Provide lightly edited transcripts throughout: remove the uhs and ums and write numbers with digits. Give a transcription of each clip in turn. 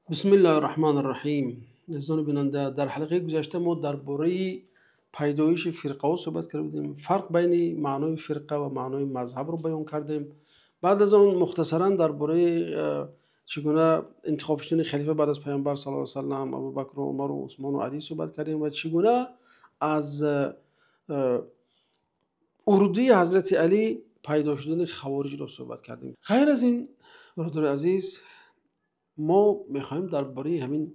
بسم الله الرحمن الرحیم. عزیزان بیننده، در حلقه گذشته ما درباره پیدایش فرقه ها صحبت کردیم. فرق بین معنای فرقه و معنای مذهب رو بیان کردیم. بعد از آن مختصرا درباره چگونه انتخاب شدن خلیفه بعد از پیامبر صلی الله علیه و سلم، ابوبکر و عمر و عثمان و علی صحبت کردیم و چگونه از اردوی حضرت علی پیدا شدن خوارج رو صحبت کردیم. غیر از این برادر عزیز، ما میخوایم درباره همین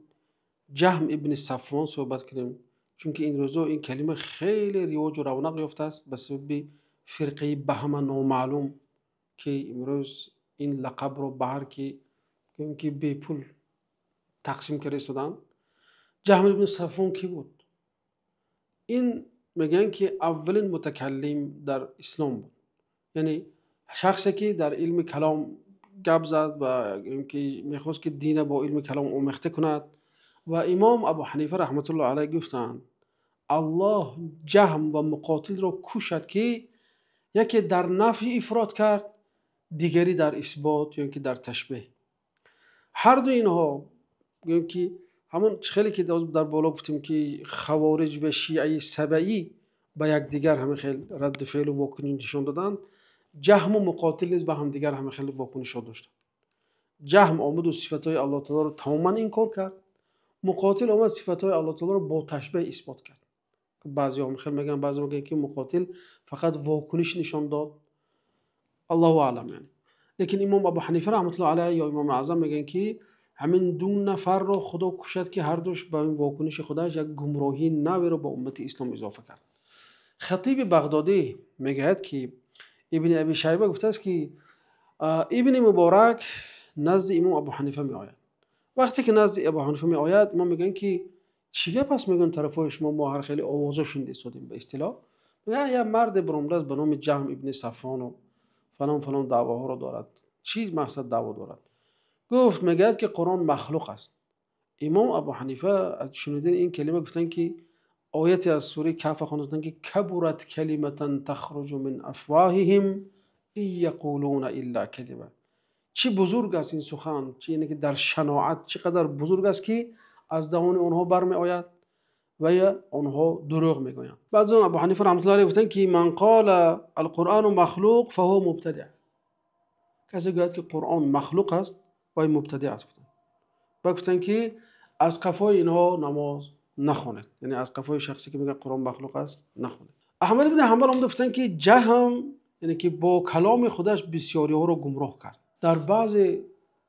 جهم ابن صفوان صحبت کنیم، چون که این روزا این کلمه خیلی رواج و رونق یافته است به سبب فرقه بهم نامعلوم که امروز این لقب رو بهر که به پول تقسیم کرده شدن. جهم ابن صفوان کی بود؟ این میگن که اولین متکلم در اسلام بود، یعنی شخصی که در علم کلام گپ زد و اینکه میخواست که دین با علم کلام آمیخته کند. و امام ابو حنیفه رحمت الله علیه گفتند الله جهم و مقاتل را کوشد که یکی در نفی افراد کرد، دیگری در اثبات یا که در تشبیه. هر دو اینها که همون خیلی که در بالا گفتیم که خوارج و شیعه سبعی به یکدیگر همه خیلی رد فعل و واکنش نشان دادن، جهم و مقاتل نیز به هم دیگر همه خیلی واکنش داشتن. جهم آمد و صفتهای الله تعالی رو تماما انکار کرد، مقاتل آمد صفتهای الله تعالی رو با تشبیه اثبات کرد. بعضی هم خیلی میگن، بعضی میگن که مقاتل فقط واکنش نشان داد، الله اعلم یعنی. لیکن امام ابو حنیفه رحمت الله علیه یا امام اعظم میگن که همین دو نفر رو خدا کوشد که هر دوش با این واکنش خودش یک گمراهی نوی رو به امت اسلام اضافه کرد. خطیب بغدادی میگه که ابن ابی شیبه گفته است که ابن مبارک نزد امام ابو حنیفه می آید. وقتی که نزد ابو حنیفه می آید، ما میگن که چیه پس میگن طرفای شما ما هر خیلی آوازه شنیده شدیم به اصطلاح. میگن یه مرد برمرز به نام جهم ابن صفوان و فلان فلان دعواها رو دارد. چی مقصد دعوا دارد؟ گفت میگه که قرآن مخلوق است. امام ابو حنیفه از شنیدن این کلمه گفتن که آیتی از سوره کهف خواندن که کبرت کلمتا تخرج من افواههم ان یقولون الا کذبا. چی بزرگ است این سخن، چی اینه که در شناعت چقدر بزرگ است که از دهان آنها برمی آید و یا آنها دروغ میگویند. بعد از ابو حنیفه رحمت الله علیه گفتن که من قال القرآن مخلوق فهو مبتدع. کسی گوید که قرآن مخلوق است و مبتدع است. گفتن که از قفای اینها نماز نخونید، یعنی از قفای شخصی که میگه قرآن مخلوق است نخونید. احمد بن حنبل هم گفتن که جهم یعنی که با کلام خودش بسیاری ها رو گمراه کرد. در بعض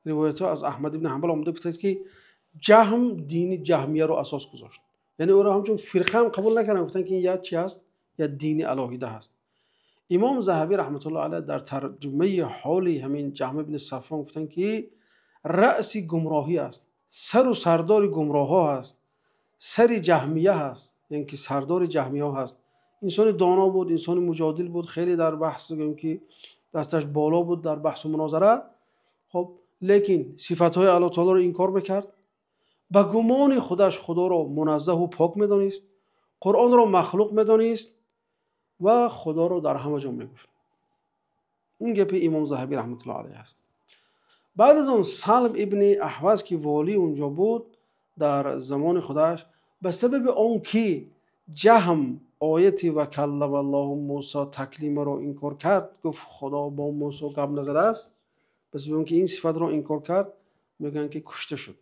روایت ها از احمد بن حنبل آمده گفته که جهم دین جهمیه رو اساس گذاشت، یعنی او را همچون فرقه هم قبول نکردن، گفتن که یا چی است یا دین الهیده هست. امام ذهبی رحمت الله علیه در ترجمه حال همین جهم بن صفوان گفتن که رأس گمراهی است، سر و سردار گمراه ها هست، سر جهمیه هست، یعنی که سردار جهمیه ها هست. انسان دانا بود، انسان مجادل بود، خیلی در بحث که دستش بالا بود در بحث و مناظره. خب لیکن صفات های الله تعالی رو انکار بکرد، به گمان خودش خدا رو منزه و پاک میدانست، قرآن رو مخلوق میدانست و خدا رو در همه جا میگفت. این گپ امام ذهبی رحمت الله علیه است. بعد از اون سلم ابن احوز که والی اونجا بود در زمان خودش، به سبب اون که جهم آیت و کلم الله موسی تکلیم رو انکار کرد، گفت خدا با موسی گپ نزده است، به سبب اون که این صفت رو انکار کرد میگن که کشته شد.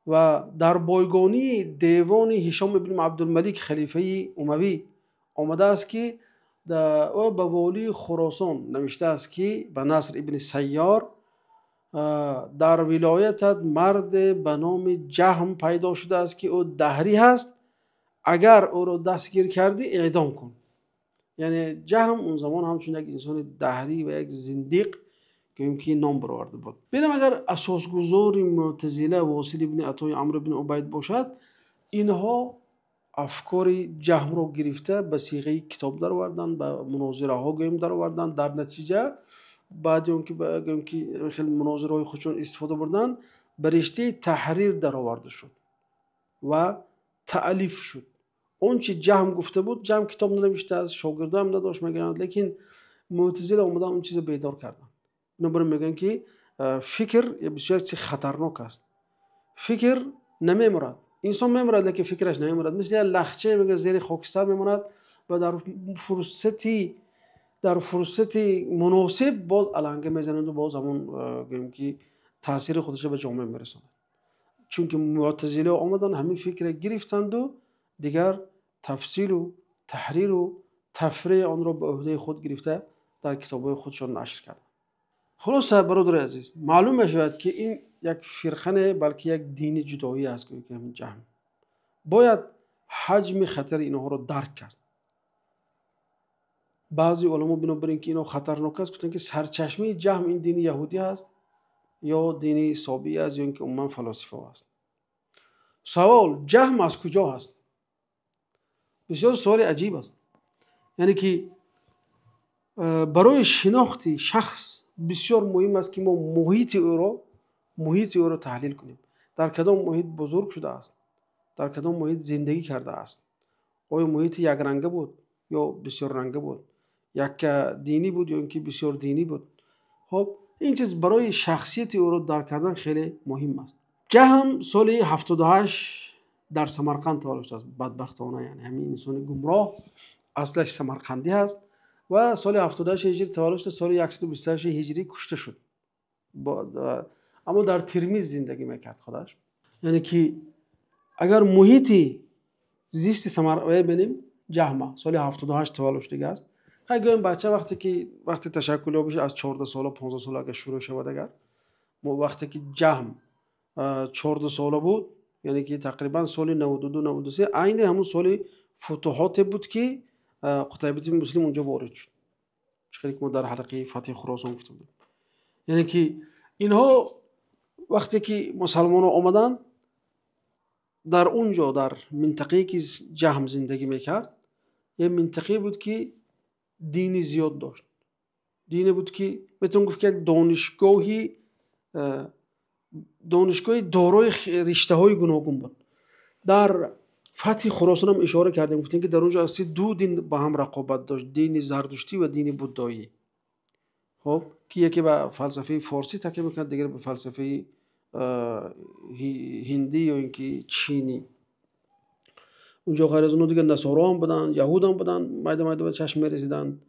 و در بایگانی دیوان هشام ابن عبدالملک خلیفه اموی آمده است که او به والی خراسان نوشته است که به نصر ابن سیار در ولایتت مرد به نام جهم پیدا شده است که او دهری هست، اگر او را دستگیر کردی اعدام کن. یعنی جهم اون زمان همچون یک انسان دهری و یک زندیق که نام برآورده بود. ببینم اگر اساسگذار معتزله واصل ابن عطای عمرو بن عبید باشد، اینها افکار جهم رو گرفته به صیغه کتاب در آوردن، به مناظره ها گویم در آوردن، در نتیجه بعد اون که خیلی مناظره های خودشون استفاده بردن به رشته تحریر در آورده شد و تألیف شد. اون چی جهم گفته بود، جهم کتاب ننوشته، از شاگردا هم نداشت میگن، لیکن معتزله اومدن اون چیز بیدار کردن. بنابراین میگن که فکر بسیار چیز خطرناک است. فکر نمیمرد. انسان میمرد که فکرش نمیمرد. مثل یه لخچه میگه زیر خاکستر میموند و در فرصتی مناسب باز علنگه میزنند و باز همون گویم که تاثیر خودش به جامعه میرساند. چون که معتزله آمدن همین فکر گرفتند و دیگر تفصیل و تحریر و تفریع آن را به عهده خود گرفته در کتاب‌های خودشان نشر کردند. خلاصه برادر عزیز، معلوم میشود که این یک فرقه نه، بلکه یک دین جدایی است که همین جهم. باید حجم خطر اینها را درک کرد. بعضی علما بنابراین که اینا خطرناک است گفتن که سرچشمه جهم این دین یهودی است یا دین سابی است یا اینکه عموما فلاسفه است. سوال جهم از کجا هست؟ بسیار سوال عجیب است. یعنی که برای شناخت شخص بسیار مهم است که ما محیط او را تحلیل کنیم. در کدام محیط بزرگ شده است؟ در کدام محیط زندگی کرده است؟ آیا محیط یک رنگه بود یا بسیار رنگه بود؟ یک دینی بود یا اینکه بسیار دینی بود؟ خب این چیز برای شخصیت او را درک کردن خیلی مهم است. جهم سال 78 در سمرقند تولد شد. بدبختانه یعنی همین انسان گمراه اصلش سمرقندی هست و سال 78 هجری تولد شد. سال 128 هجری کشته شد. اما در ترمیز زندگی میکرد خودش. یعنی که اگر محیط زیست سمرقند ببینیم جهم سال 78 تولد شده است. خیلی بچه وقتی تشکل بشه از 14 سال و 15 سال اگر شروع شود، اگر وقتی که جهم 14 ساله بود، یعنی که تقریبا سال 92 93 عین همون سال فتوحات بود که قتیبه بن مسلم اونجا وارد شد. چیزی که ما در حلقه فتح خراسان گفتیم. یعنی که اینها وقتی که مسلمان‌ها آمدن در اونجا در منطقه‌ای که جهم زندگی میکرد، یه منطقه بود که دینی زیاد داشت. دینی بود که بهتون گفت که یک دانشگاه دارای رشته‌های گوناگون بود. در فتح خراسان هم اشاره کردیم، گفتیم که در اونجا اصلی دو دین با هم رقابت داشت، دین زردشتی و دین بودایی. خب که یکی به فلسفه فارسی تکیه میکرد، دیگر به فلسفه هندی یا اینکه چینی. اونجا غیر از اون دیگه نصارا هم بودن، یهود هم بودن، مایده به چشم می‌رسیدن.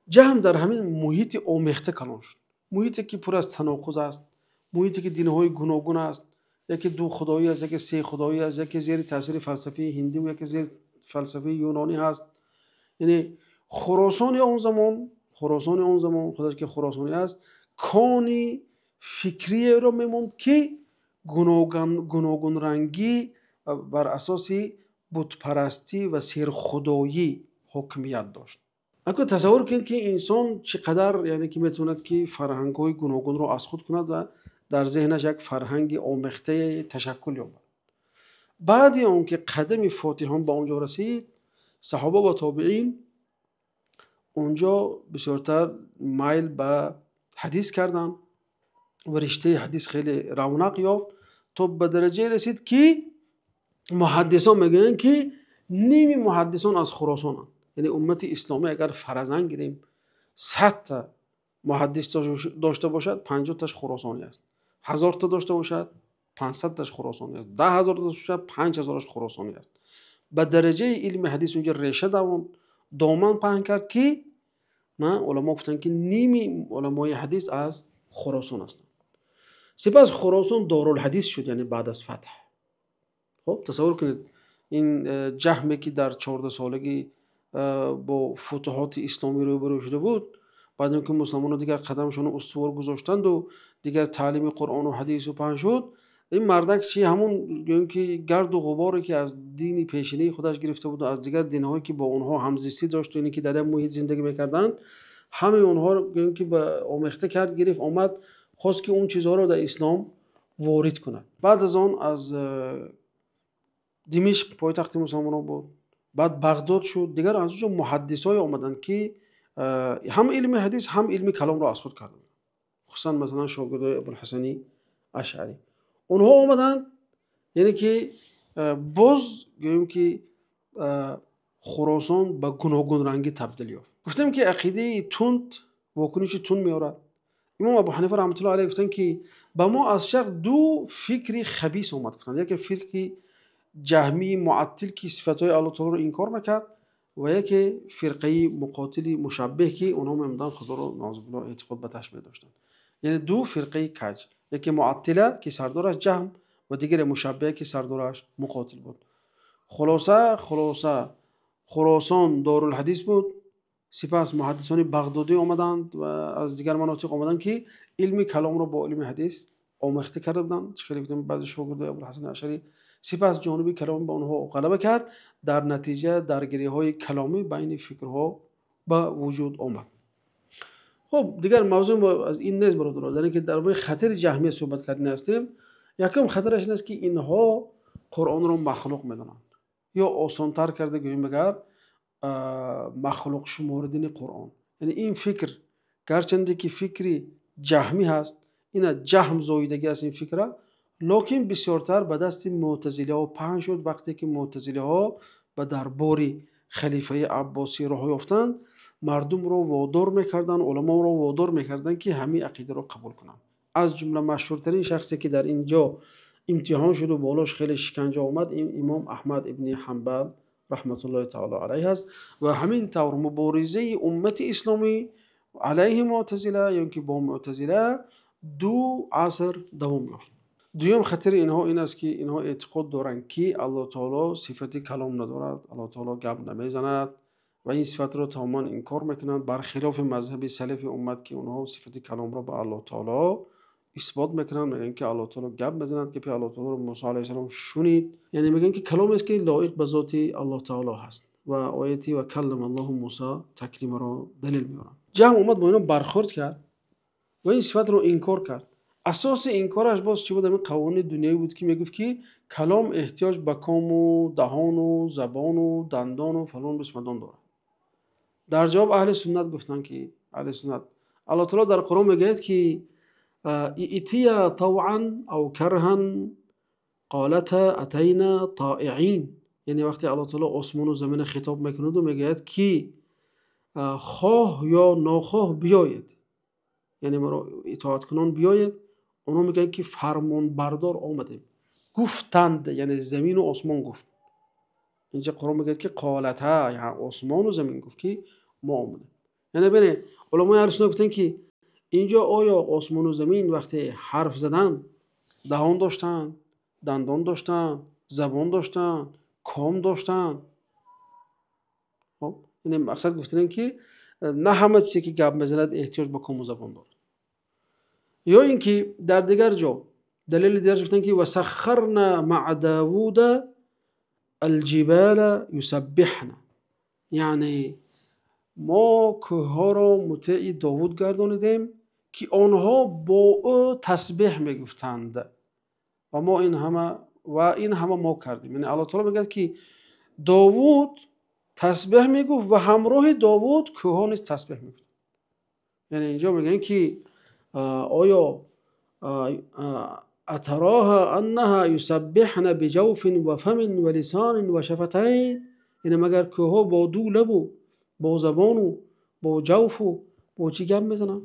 جهم در همین محیط آمیخته کلان شد. محیطی که پر از تناقض است، محیطی که دین‌های گوناگون است، یکی دو خدایی است، یکی سه خدایی است، یکی زیر تاثیر فلسفه هندی و یکی زیر فلسفه یونانی هست. یعنی خراسان اون زمان خودش که خراسانی است، کانی فکری را میموند که گوناگون رنگی بر اساس بت پرستی و سیر خدایی حکمیت داشت. اگه تصور کنید که انسان چقدر یعنی که میتوند که فرهنگ‌های گوناگون رو از خود کند و در ذهنش یک فرهنگ آمیخته تشکل یابد. بعد اون که قدم فاتحان به اونجا رسید، صحابه و تابعین اونجا بسیارتر میل به حدیث کردن و رشته حدیث خیلی رونق یافت تا به درجه رسید که محدثان میگن که نیم محدثان از خراسانند. یعنی امت اسلامی اگر فرضاً گیریم 100 تا محدث داشته باشد 50 تاش خراسانی است، 1000 تا داشته باشد 500 تاش خراسانی است، 10,000 تا داشته باشد 5000 خراسانی است. به درجه علم حدیث اونجا ریشه دامن پهن کرد که علما گفتن که نیم علمای حدیث از خراسان هستند. سپس خراسان دارالحدیث شد، یعنی بعد از فتح. خب تصور کنید این جهمی که در 14 سالگی با فتوحات اسلامی روبرو شده بود، بعد اینکه مسلمان‌ها دیگر قدمشون استوار گذاشتند و دیگر تعلیم قرآن و حدیث و پهن شد، این مردک چی همون یعنی که گرد و غباری که از دینی پیشینه خودش گرفته بود و از دیگر دین‌هایی که با اونها همزیستی داشت و اینی که در این محیط زندگی می‌کردند، همه اونها رو یعنی که به آمیخته کرد، گرفت، آمد خواست که اون چیزها رو در اسلام وارد کند. بعد از آن از دمشق پایتخت مسلمان‌ها بود، بعد بغداد شد. دیگر از اونجا محدثای آمدن که هم علم حدیث هم علم کلام را از خود کردن، خصوصا مثلا شاگردای ابوالحسن اشعری. اونها آمدن یعنی که باز گویم که خراسان به گوناگون رنگی تبدیل یافت. گفتم که عقیده تند واکنش تند میارد، امام ابو حنیفه رحمت الله علیه گفتن که با ما از شرق دو فکری خبیث اومد. گفتن یک فکری جهمی معطل که صفاتهای الله تعالی رو انکار میکرد و یک فرقه مقاتلی مشبه که اونها میمدن خدا رو ناز بالله اعتقاد به تشبیه داشتن. یعنی دو فرقه کج، یکی معطله که سردارش جهم و دیگر مشبه که سردارش مقاتل بود. خلاصه خراسان دارالحدیث بود. سپس محدثان بغدادی آمدند و از دیگر مناطق آمدند که علم کلام رو با علم حدیث آمیخته کرده بودند. خیلی بودن بعض شاگردای ابوالحسن اشعری. سپس جانب کلام به آنها غلبه کرد. در نتیجه درگیری‌های کلامی بین فکرها به وجود آمد. خب دیگر موضوع از این نیست برادران، در اینکه درباره خطر جهمیه صحبت کردن هستیم. یکم خطرش این است که اینها قرآن رو مخلوق میدونند، یا آسان‌تر کرده گوییم بگر مخلوق شمردن قرآن. یعنی این فکر گرچنده که فکری جهمی هست، این جهم زاییدگی است این فکره، لکن بسیارتر به دست معتزله ها پهن شد. وقتی که معتزله ها به دربار خلیفه عباسی راه یافتند، مردم رو وادار میکردن، علما رو وادار میکردن که همین عقیده رو قبول کنن. از جمله مشهورترین شخصی که در اینجا امتحان شد و بالاش خیلی شکنجه آمد این امام احمد ابن حنبل رحمت الله تعالی علیه است. و همین طور مبارزه امت اسلامی علیه معتزله، یعنی که با معتزله دو عصر دوام یافت. دوم خطر اینها این است که اینها اعتقاد دارند که الله تعالی صفت کلام ندارد، الله تعالی گپ نمیزند و این صفت را تماما انکار میکنند، برخلاف مذهب سلف امت که اونها صفت کلام را به الله تعالی اثبات میکنند. میگن که الله تعالی گپ بزند که الله تعالی رو موسی علیه السلام شنید، یعنی میگن که کلام است که لایق به ذات الله تعالی هست و آیتی و کلم الله موسی تکلیم را دلیل میارن. جهم اومد با اینا برخورد کرد و این صفت رو انکار کرد. اساس انکارش باز چی بود؟ همین قوانین دنیایی بود که میگفت که کلام احتیاج به کام و دهان و زبان و دندان و فلان بسمدان داره. در جواب اهل سنت گفتن که اهل سنت الله تعالی در قرآن میگه که ائتیا طوعا او کرها قالتا اتینا طائعین. یعنی وقتی الله تعالی آسمان و زمین خطاب میکنه و میگه که خواه یا ناخواه بیایید، یعنی ما را اطاعت کنان بیایید، اونا میگن که فرمان بردار آمدیم. گفتند یعنی زمین و آسمان گفت. اینجا قرآن میگه که قالتا، یعنی آسمان و زمین گفت که ما آمدیم. یعنی ببینید علمای اهل سنت گفتن که اینجا آیا آسمان و زمین وقتی حرف زدن دهان داشتن، دندان داشتن، زبان داشتن، کام داشتن؟ خب این مقصد گفتن که نه همه چیزی که گپ میزند احتیاج به کام و زبان داره. یا اینکه در دیگر جا دلیل دیگر گفتن که وسخرنا مع داوود الجبال یسبحن، یعنی ما کوهها را مطیع داوود گردانیدیم که آنها با او تسبیح میگفتند و ما این همه ما کردیم. یعنی الله تعالی میگه که داوود تسبیح میگفت و همراه داوود کوهها نیز تسبیح میگفت. یعنی اینجا میگن که آیا اتراها انها یسبحن بجوف و فم و لسان و شفتین، یعنی مگر کوهها با دو لب و با زبان و با جوف و با چی گپ میزنن؟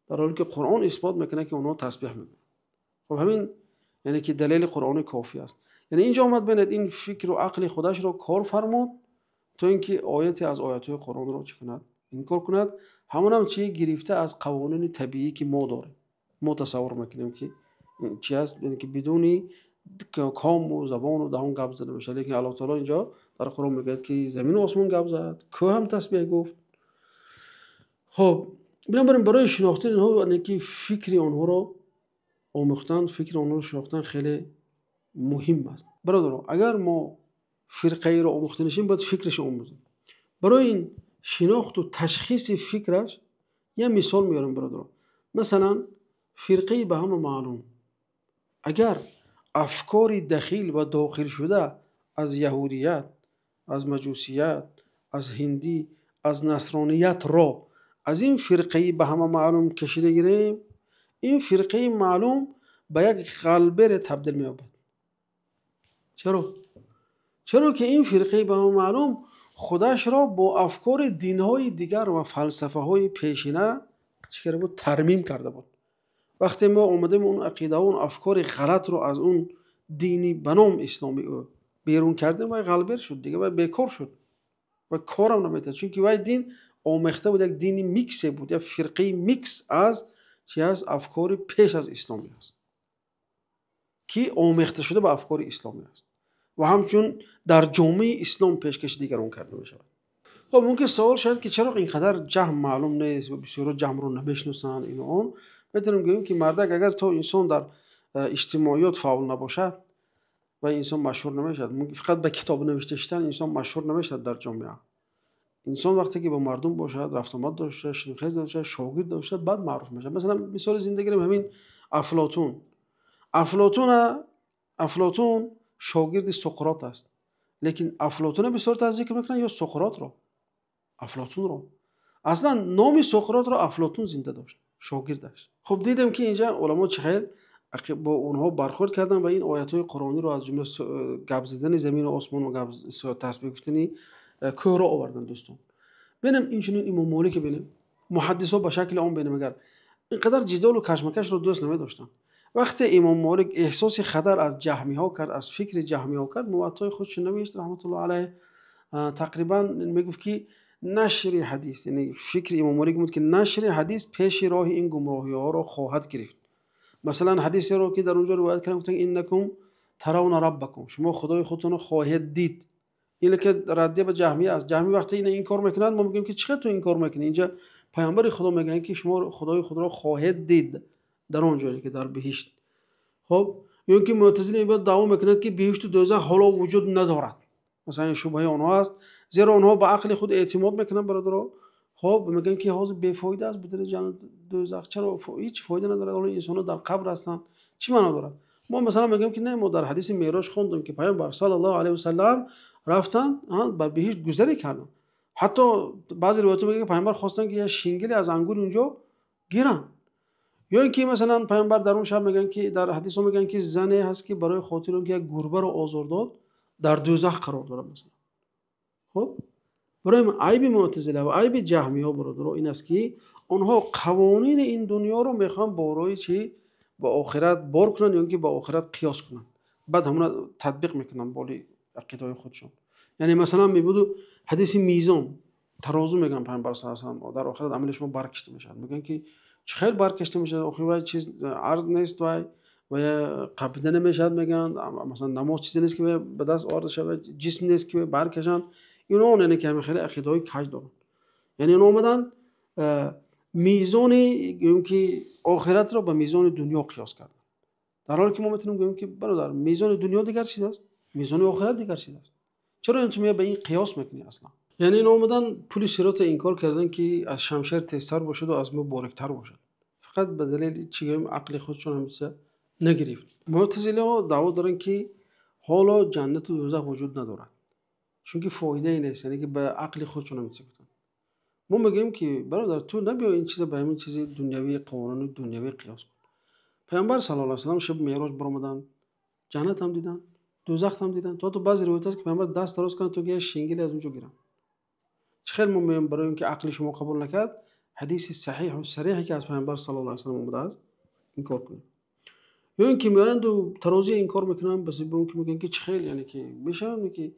در حالی که قرآن اثبات میکنه که اونها تسبیح میگن. خب همین یعنی که دلیل قرآن کافی است. یعنی اینجا اومد ببینید این فکر و عقل خودش رو کار فرمود تا اینکه آیتی از آیات‌های قرآن رو چی کند؟ انکار کند. همون هم چی گرفته از قوانین طبیعی که ما داریم. ما تصور میکنیم که چی است، یعنی که بدون کام و زبان و دهان گپ زده بشه، لیکن الله تعالی اینجا در قرآن میگه که زمین و آسمان گپ زد، کوه هم تسبیح گفت. خب بنابراین برای شناختن اینها یعنی که فکر آنها رو آموختن، فکر آنها رو شناختن خیلی مهم است. برادران اگر ما فرقه رو آموخته نشیم باید فکرش آموزیم. برای این شناخت و تشخیص فکرش یه مثال میارم برادران. مثلا فرقه به همه معلوم، اگر افکار دخیل و داخل شده از یهودیت، از مجوسیت، از هندی، از نصرانیت را از این فرقه به همه معلوم کشیده گیریم، این فرقه معلوم به یک غلبه تبدیل می‌یابد. چرا که این فرقه به همه معلوم خودش را با افکار دین‌های دیگر و فلسفه‌های پیشینه چی کرده بود؟ ترمیم کرده بود. وقتی ما اومدیم اون عقیده و اون افکار غلط رو از اون دینی به نام اسلامی بیرون کردیم و غلبه شد دیگه و بیکار شد و کارم نمیتونه، چون که وای دین آمیخته بود، یک دینی میکس بود، یک فرقه میکس از چی هست؟ افکار پیش از اسلامی است که آمیخته شده به افکار اسلامی است و همچون در جامعه اسلام پیشکش دیگران کرده می شود. خب ممکن سوال شد که چرا اینقدر جهم معلوم نیست و بسیار جهم رو نمیشناسن این و اون. میتونیم بگیم که مردک اگر تو انسان در اجتماعیات فعال نباشد و انسان مشهور نمیشد، فقط به کتاب نوشته شدن انسان مشهور نمیشد در جامعه. انسان وقتی که با مردم باشد، رفت آمد داشته، شنخیز داشته، شاگرد داشته، بعد معروف میشه. مثلا مثال زندگی همین افلاطون. افلاطون شاگرد سقراط است، لیکن افلاطون به صورت از ذکر میکنن یا سقراط رو؟ افلاطون رو. اصلا نام سقراط رو افلاطون زنده داشت، شاگردش. خب دیدم که اینجا علما چخیل با اونها برخورد کردن و این آیات‌های قرآنی رو از جمله گپ زدن زمین و آسمان و تسبیح گفتنی کوه را آوردن. دوستان ببینم اینجوری امام مالک ببینیم محدثا به شکل اون ببینیم اگر اینقدر جدال و کشمکش رو دوست نمی‌داشتن، وقتی امام مالک احساس خطر از جهمی ها کرد، از فکر جهمی ها کرد، موطئ خودش نوشت رحمت الله علیه. تقریبا میگفت که نشر حدیث، یعنی فکر امام مالک بود که نشر حدیث پیش راه این گمراهی ها رو خواهد گرفت. مثلا حدیثی رو که در اونجا روایت کردن گفتن انکم ترون ربکم، شما خدای خودتون رو خواهید دید. این که ردیه به جهمیه است. جهمی وقتی این کار میکنند ما میگیم که چقدر تو این کار میکنی؟ اینجا پیامبر خدا میگن که شما خدای خود را خواهید دید در اون جایی که در بهشت. خب یا اینکه معتزله بعد دعوا میکنند که بهشت و دوزخ حالا وجود ندارد. مثلا این شبهه اونها است، زیرا اونها به عقل خود اعتماد میکنن برادرها. خب میگن که حاضر بیفایده است بدون جنت دوزخ، چرا هیچ فایده نداره، حالا انسان‌ها در قبر هستن، چی معنا داره؟ ما مثلا میگیم که نه، ما در حدیث معراج خوندیم که پیامبر صلی الله علیه و سلم رفتن بر بهشت گذری کردن. حتی بعضی روایات میگه که پیامبر خواستن که یه شینگلی از انگور اونجا گیرن. یا اینکه مثلا پیامبر در اون شب میگن که در حدیث ها میگن که زنی هست که برای خاطر اون که یک گربه رو آزار داد در دوزخ قرار داره مثلا. خب برای عیب معتزله و عیب جهمی ها برادر این است که اونها قوانین این دنیا رو میخوان با روی چی با آخرت بار کنن یا اینکه با آخرت قیاس کنن، بعد همون تطبیق میکنن بالی عقیده خودشون. یعنی مثلا میبود حدیث میزان ترازو میگن پیامبر صلی الله علیه و در آخرت عمل شما برکشته میشه، میگن که چه خیر برکشته میشه، آخر چیز عرض نیست و قبضه نمیشه. میگن مثلا نماز چیزی نیست که به دست آورده شود، جسم نیست که برکشن. اینا اون که همین خیلی عقیده های کج دارن. یعنی اینا اومدن میزان که آخرت رو با میزان دنیا قیاس کردن، در حالی که ما میتونیم بگیم که برادر میزان دنیا دیگر چیز است، میزان آخرت دیگر چیز است. چرا انتم به این قیاس میکنی اصلا؟ یعنی اینا اومدن پول صراط انکار کردن که از شمشیر تیزتر باشد و از مو باریکتر باشد، فقط به دلیل چیزی عقل خودشون همیشه نگرفت. معتزله ها دعوا دارن که حالا جنت و دوزخ وجود ندارد، چون که فایده ای نیست، یعنی که به عقل خودشون همیشه گفتن. ما میگیم که برادر تو نبیا این چیزا به همین چیز دنیوی قوانین دنیوی قیاس کن. پیامبر صلی الله علیه و سلم شب معراج برآمدن، جنت هم دیدن، دوزخ هم دیدن. تو بعضی روایت هست که پیامبر دست دراز کنه تو که شینگلی از اونجا گیرن. چه خیلی ما میگیم برای اینکه عقل شما قبول نکرد حدیث صحیح و صریحی که از پیامبر صلی الله علیه و سلم اومده است این کار کنید. یا اینکه میارن دو ترازی این کار میکنن بس به اون که میگن که چه خیلی یعنی که میشه که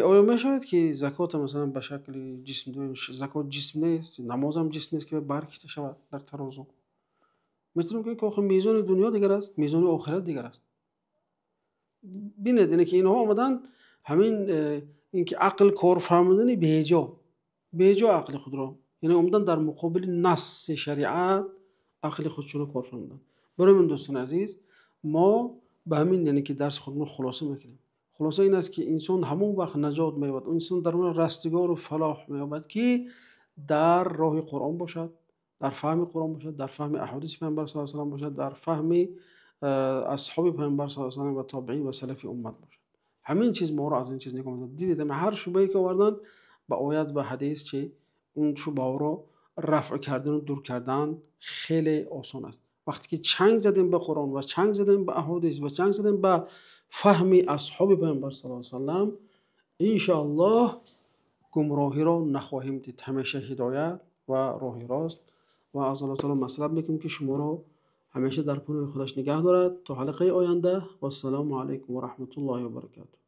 آیا میشود که زکات مثلا به شکل جسم دوش زکات جسم نیست، نماز هم جسم نیست که برکشته شود در ترازو؟ میتونیم که آخه میزان دنیا دیگر است، میزان آخرت دیگر است. ببینید که اینها اومدن همین اینکه عقل کار فرمودن بیجا عقل خود را، یعنی اومدن در مقابل نص شریعت عقل خودشون رو کار فرمودن. برای من دوستان عزیز ما به همین یعنی که درس خودمون خلاصه میکنیم. خلاصه این است که انسان همون وقت نجات می‌یابد، انسان در اون رستگار و فلاح می‌یابد که در راه قرآن باشد، در فهم قرآن باشد، در فهم احادیث پیامبر صلی الله علیه و باشد، در فهم اصحاب پیامبر صلی الله علیه و و تابعین و سلف امت باشد. همین چیز ما رو از این چیز نگاه دیدید هر شبهه‌ای که آوردن با آیات و حدیث چی اون شبهه رو رفع کردن و دور کردن خیلی آسان است. وقتی که چنگ زدیم به قرآن و چنگ زدیم به احادیث و چنگ زدیم به فهم اصحاب پیامبر صلی الله علیه و سلم، ان شاء الله گمراهی را نخواهیم دید، همیشه هدایت و راه راست و از الله تعالی مطلب میکنیم که شما رو همیشه در پناه خودش نگه دارد. تا حلقه آینده و السلام علیکم و رحمت الله و برکاته.